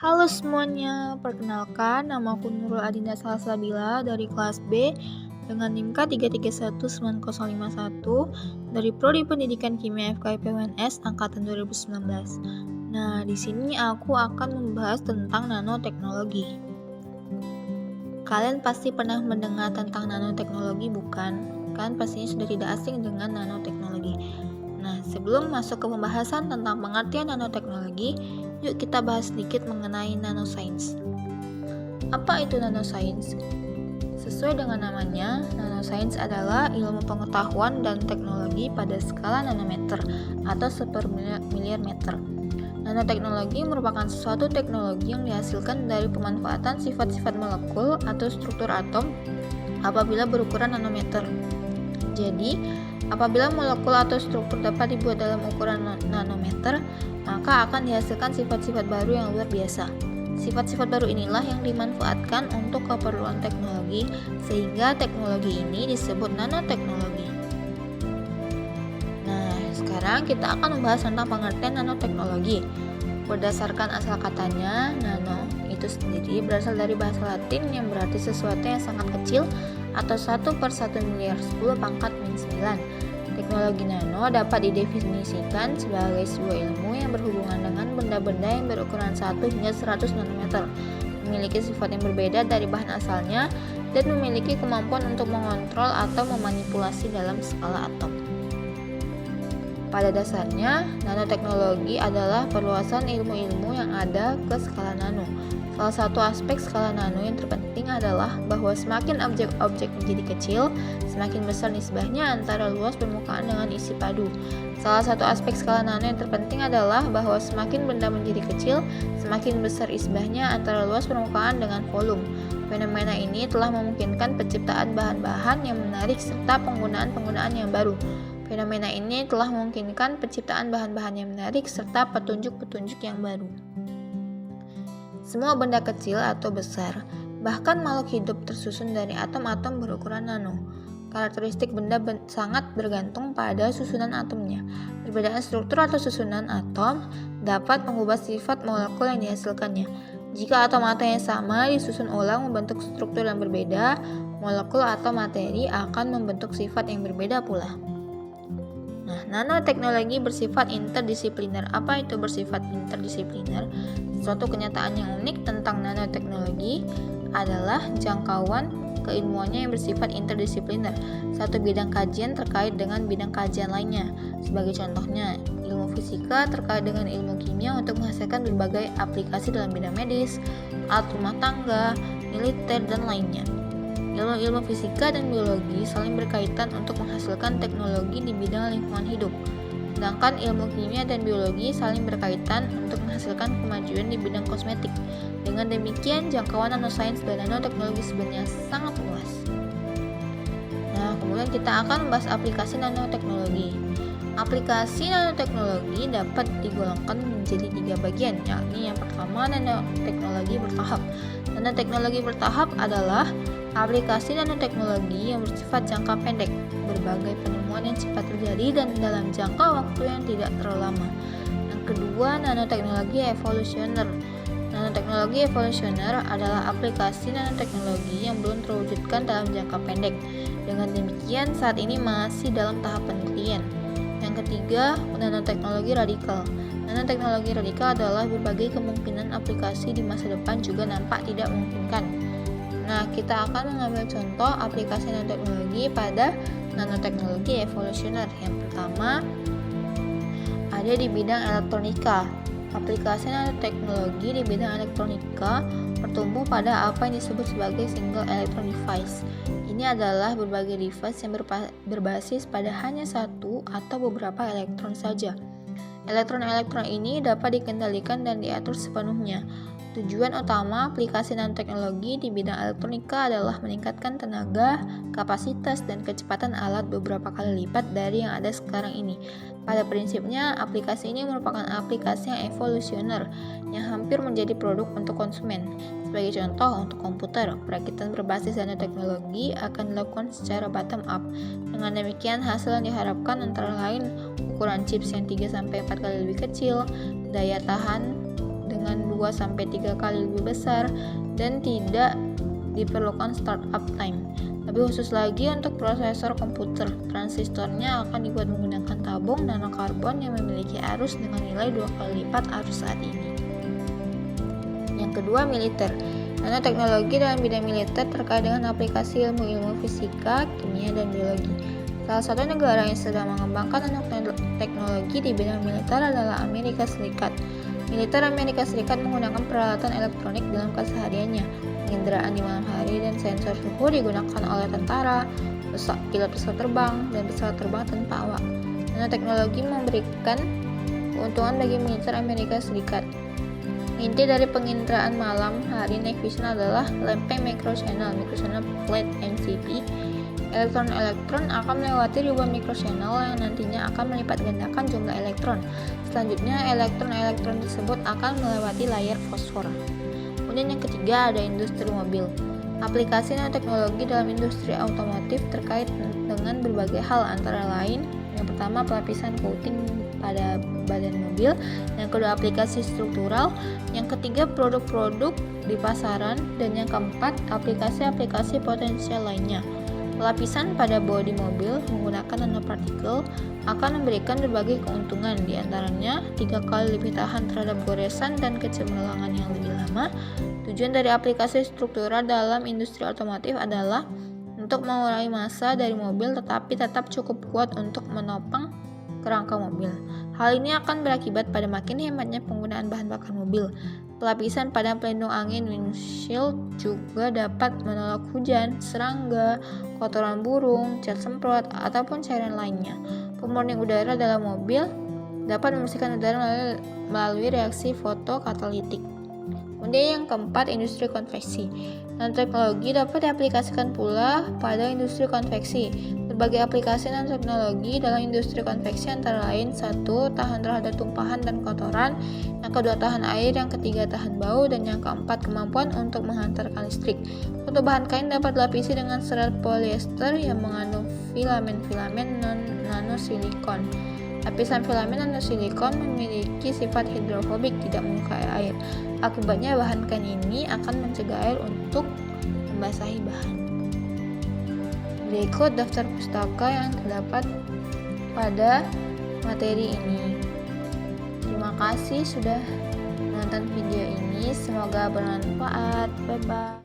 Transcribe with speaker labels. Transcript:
Speaker 1: Halo semuanya, perkenalkan namaku Nurul Adinda Salsabila dari kelas B dengan NIM K3319051 dari Prodi Pendidikan Kimia FKIP UNS angkatan 2019. Nah, di sini aku akan membahas tentang nanoteknologi. Kalian pasti pernah mendengar tentang nanoteknologi, bukan? Kan pastinya sudah tidak asing dengan nanoteknologi. Nah, sebelum masuk ke pembahasan tentang pengertian nanoteknologi, yuk kita bahas sedikit mengenai nanoscience. Apa itu nanoscience? Sesuai dengan namanya, nanoscience adalah ilmu pengetahuan dan teknologi pada skala nanometer atau sepermiliar meter. Nanoteknologi merupakan suatu teknologi yang dihasilkan dari pemanfaatan sifat-sifat molekul atau struktur atom apabila berukuran nanometer. Jadi, apabila molekul atau struktur dapat dibuat dalam ukuran nanometer, maka akan dihasilkan sifat-sifat baru yang luar biasa. Sifat-sifat baru inilah yang dimanfaatkan untuk keperluan teknologi, sehingga teknologi ini disebut nanoteknologi. Nah, sekarang kita akan membahas tentang pengertian nanoteknologi. Berdasarkan asal katanya, nano itu sendiri berasal dari bahasa Latin yang berarti sesuatu yang sangat kecil atau 1/10⁻⁹. Teknologi nano dapat didefinisikan sebagai sebuah ilmu yang berhubungan dengan benda-benda yang berukuran 1 hingga 100 nanometer, memiliki sifat yang berbeda dari bahan asalnya, dan memiliki kemampuan untuk mengontrol atau memanipulasi dalam skala atom. Pada dasarnya, nanoteknologi adalah perluasan ilmu-ilmu yang ada ke skala nano. Salah satu aspek skala nano yang terpenting adalah bahwa semakin objek-objek menjadi kecil, semakin besar nisbahnya antara luas permukaan dengan isi padu. Salah satu aspek skala nano yang terpenting adalah bahwa semakin benda menjadi kecil, semakin besar nisbahnya antara luas permukaan dengan volume. Fenomena ini telah memungkinkan penciptaan bahan-bahan yang menarik serta penggunaan-penggunaan yang baru. Fenomena ini telah memungkinkan penciptaan bahan-bahan yang menarik serta petunjuk-petunjuk yang baru. Semua benda kecil atau besar, bahkan makhluk hidup tersusun dari atom-atom berukuran nano. Karakteristik benda sangat bergantung pada susunan atomnya. Perbedaan struktur atau susunan atom dapat mengubah sifat molekul yang dihasilkannya. Jika atom-atom yang sama disusun ulang membentuk struktur yang berbeda, molekul atau materi akan membentuk sifat yang berbeda pula. Nah, nanoteknologi bersifat interdisipliner. Apa itu bersifat interdisipliner? Suatu kenyataan yang unik tentang nanoteknologi adalah jangkauan keilmuannya yang bersifat interdisipliner. Satu bidang kajian terkait dengan bidang kajian lainnya. Sebagai contohnya, ilmu fisika terkait dengan ilmu kimia untuk menghasilkan berbagai aplikasi dalam bidang medis, alat rumah tangga, militer, dan lainnya. Ilmu-ilmu fisika dan biologi saling berkaitan untuk menghasilkan teknologi di bidang lingkungan hidup. Sedangkan ilmu kimia dan biologi saling berkaitan untuk menghasilkan kemajuan di bidang kosmetik. Dengan demikian, jangkauan nanoscience dan nanoteknologi sebenarnya sangat luas. Nah, kemudian kita akan membahas aplikasi nanoteknologi. Aplikasi nanoteknologi dapat digolongkan menjadi 3 bagian, yakni yang pertama nanoteknologi bertahap. Nanoteknologi bertahap adalah aplikasi nanoteknologi yang bersifat jangka pendek, berbagai penemuan yang cepat terjadi dan dalam jangka waktu yang tidak terlalu lama. Yang kedua, nanoteknologi evolusioner. Nanoteknologi evolusioner adalah aplikasi nanoteknologi yang belum terwujudkan dalam jangka pendek. Dengan demikian, saat ini masih dalam tahap penelitian. Yang ketiga, nanoteknologi radikal. Nanoteknologi radikal adalah berbagai kemungkinan aplikasi di masa depan juga nampak tidak memungkinkan. Nah, kita akan mengambil contoh aplikasi nanoteknologi pada nanoteknologi evolusioner. Yang pertama, ada di bidang elektronika. Aplikasi nanoteknologi di bidang elektronika bertumbuh pada apa yang disebut sebagai single electron device. Ini adalah berbagai device yang berbasis pada hanya satu atau beberapa elektron saja. Elektron-elektron ini dapat dikendalikan dan diatur sepenuhnya. Tujuan utama aplikasi nanoteknologi di bidang elektronika adalah meningkatkan tenaga, kapasitas, dan kecepatan alat beberapa kali lipat dari yang ada sekarang ini. Pada prinsipnya, aplikasi ini merupakan aplikasi yang evolusioner, yang hampir menjadi produk untuk konsumen. Sebagai contoh, untuk komputer, perakitan berbasis nanoteknologi akan dilakukan secara bottom up. Dengan demikian, hasil yang diharapkan antara lain ukuran chips yang 3-4 kali lebih kecil, daya tahan dengan 2-3 kali lebih besar dan tidak diperlukan startup time. Lebih khusus lagi untuk prosesor komputer, transistornya akan dibuat menggunakan tabung nanokarbon yang memiliki arus dengan nilai 2 kali lipat arus saat ini. Yang kedua, militer. Nanoteknologi dalam bidang militer terkait dengan aplikasi ilmu-ilmu fisika, kimia, dan biologi. Salah satu negara yang sedang mengembangkan nanoteknologi di bidang militer adalah Amerika Serikat. Militer Amerika Serikat menggunakan peralatan elektronik dalam kesehariannya. Penginderaan di malam hari dan sensor suhu digunakan oleh tentara, pilot pesawat terbang, dan pesawat terbang tanpa awak. Nanoteknologi memberikan keuntungan bagi militer Amerika Serikat. Inti dari penginderaan malam hari night vision adalah lempeng microchannel plate MCP. Elektron-elektron akan melewati ribuan microchannel yang nantinya akan melipat gandakan jumlah elektron. Selanjutnya, elektron-elektron tersebut akan melewati layar fosfor. Kemudian yang ketiga ada industri mobil. Aplikasi nanoteknologi dalam industri otomotif terkait dengan berbagai hal, antara lain yang pertama pelapisan coating pada badan mobil, yang kedua aplikasi struktural, yang ketiga produk-produk di pasaran, dan yang keempat aplikasi-aplikasi potensial lainnya. Pelapisan pada bodi mobil menggunakan nanopartikel akan memberikan berbagai keuntungan, diantaranya 3 kali lebih tahan terhadap goresan dan kecemerlangan yang lebih lama. Tujuan dari aplikasi struktural dalam industri otomotif adalah untuk mengurangi massa dari mobil tetapi tetap cukup kuat untuk menopang kerangka mobil. Hal ini akan berakibat pada makin hematnya penggunaan bahan bakar mobil. Pelapisan pada pelindung angin windshield juga dapat menolak hujan, serangga, kotoran burung, cat semprot, ataupun cairan lainnya. Pemurni udara dalam mobil dapat membersihkan udara melalui reaksi fotokatalitik. Kemudian yang keempat, industri konveksi. Nanoteknologi dapat diaplikasikan pula pada industri konveksi. Berbagai aplikasi nanoteknologi dalam industri konveksi antara lain: 1. Tahan terhadap tumpahan dan kotoran, yang kedua tahan air, yang ketiga tahan bau, dan yang keempat kemampuan untuk menghantarkan listrik. Untuk bahan kain dapat dilapisi dengan serat polyester yang mengandung filamen-filamen nanosilikon. Lapisan filamen nanosilikon memiliki sifat hidrofobik, tidak menyukai air. Akibatnya bahan kain ini akan mencegah air untuk membasahi bahan. Berikut daftar pustaka yang terdapat pada materi ini. Terima kasih sudah menonton video ini, semoga bermanfaat. Bye bye.